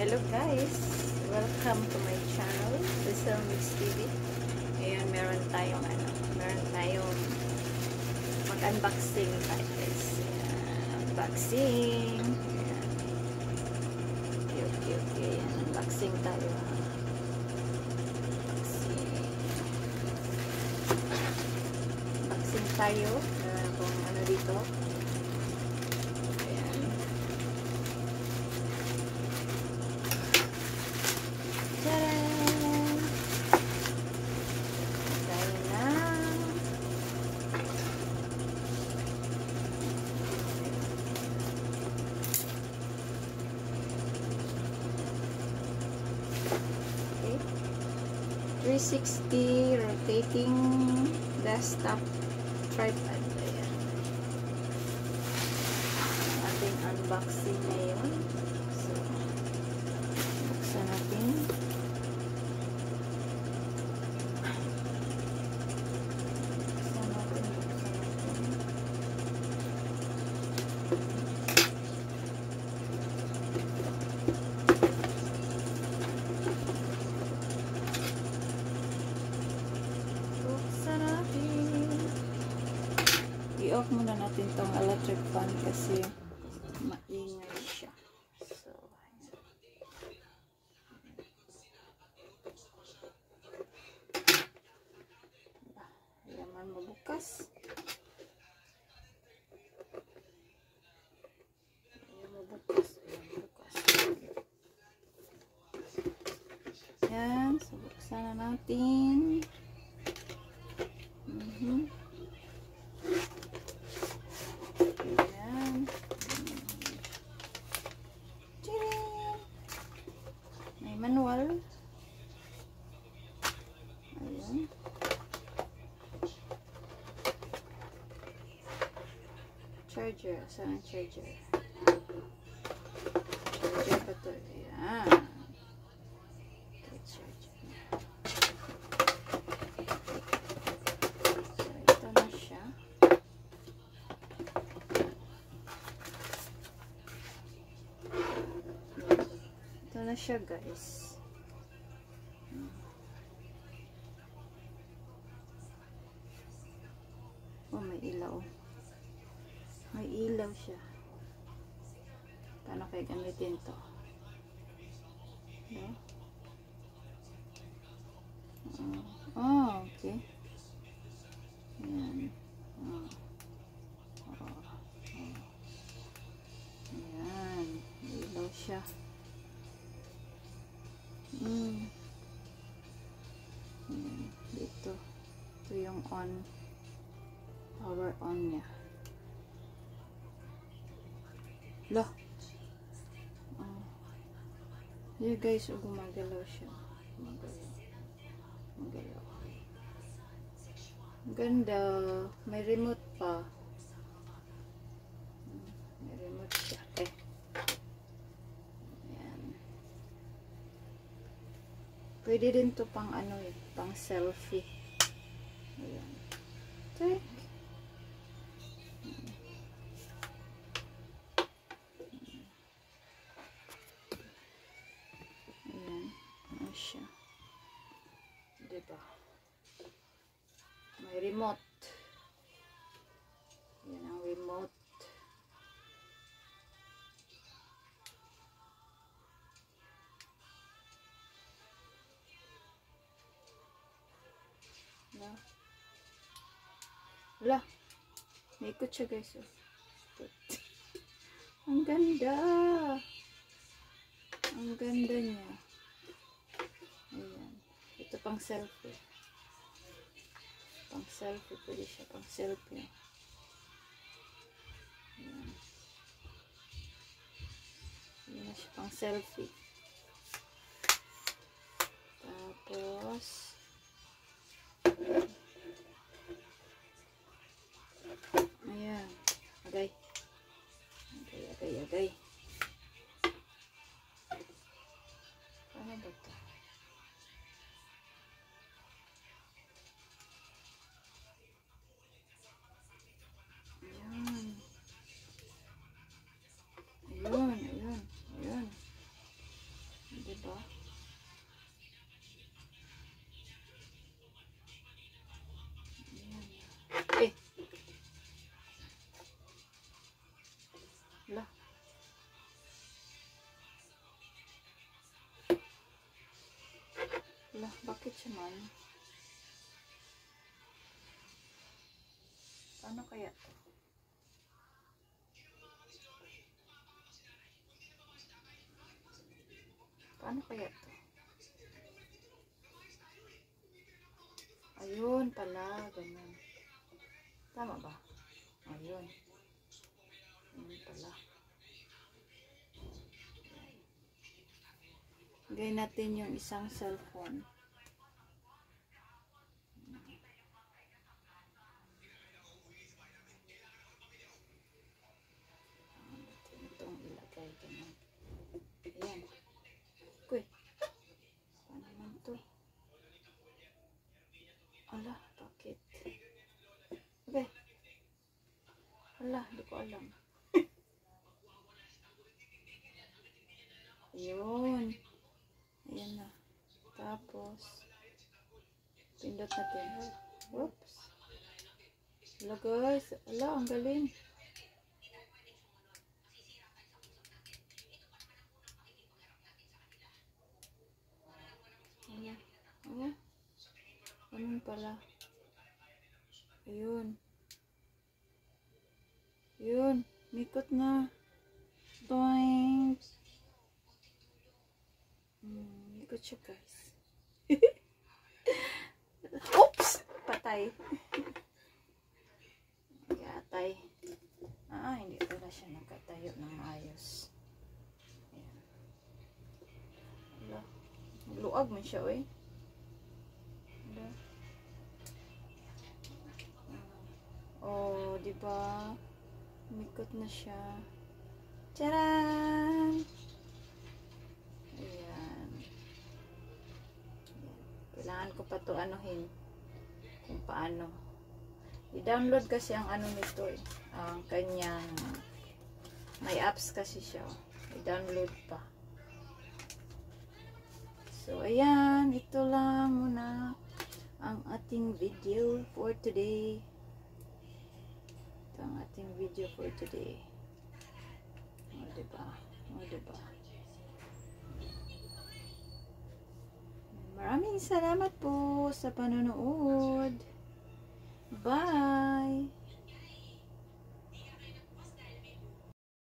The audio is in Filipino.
Hello guys! Welcome to my channel, Rizal Mix TV. Ngayon meron tayong mag-unboxing tayo guys. Unboxing. Okay. Unboxing tayo. Unboxing tayo. Kung ano dito. Okay. 360 rotating desktop tripod. Ayan. Ating unboxing ngayon. So, buksan natin. I-off muna natin tong electric fan kasi maingay siya. So, ayan man mabukas. Ayan, so buksan na natin. May manual. Ayan. Charger. Saan ang charger? Charger pa to. Ayan. Okay, charger. So, ito na siya. Ito na siya guys. Oh, may ilaw. May ilaw siya. Paano kayo gamitin to? No? Oh, okay. Ayan. Ayan. May ilaw siya. Dito. Ito yung on. Power on niya. Lah. Yeah guys, gumagalaw siya. Gumagalaw. Ganda. May remote pa. May remote siya. Ayan. Pwede din to pang ano eh. Pang selfie. Ayan. Okay. Siya. Diba? May remote. Yan ang remote. Wala. May ikot siya guys. Ang ganda. Ang ganda niya. Ayan. Ito pang selfie. Pang selfie. Pwede siya pang selfie. Ayan. Ayan na siya pang selfie. Tapos ayan. Agay. Ano ba ito? Ayan. Bakit siya man? Paano kaya to? Paano kaya to? Ayun pala, ganyan. Tama ba? Ayun. Ayun pala. Gawin natin yung isang cellphone. Itong ilagay ganyan. Ayan. Kuy. Paano naman to? Ala, bakit? Okay. Ala, hindi ko alam. Ayun. Ayan na. Tapos, pindot natin. Oops. Ala guys. Ala, ang galing. Ala. Ala. Ganun pala. Ayun. Ayun. Mikot na. Doink. Mikot siya guys. Oops! Patay. Patay. Hindi pala siya nakatayo ng ayos. Ayan. Ala. Luag man siya, eh. Ala. Oh, diba? Mikot na siya. Charan! Ayan. Kailangan ko pa to anuhin kung paano. I-download kasi ang ano nito eh. Ang kanyang may apps kasi siya. I-download pa. So, ayan. Ito lang muna ang ating video for today. Ito ang ating video for today. O, diba? O, diba? Maraming salamat po sa panonood. Bye!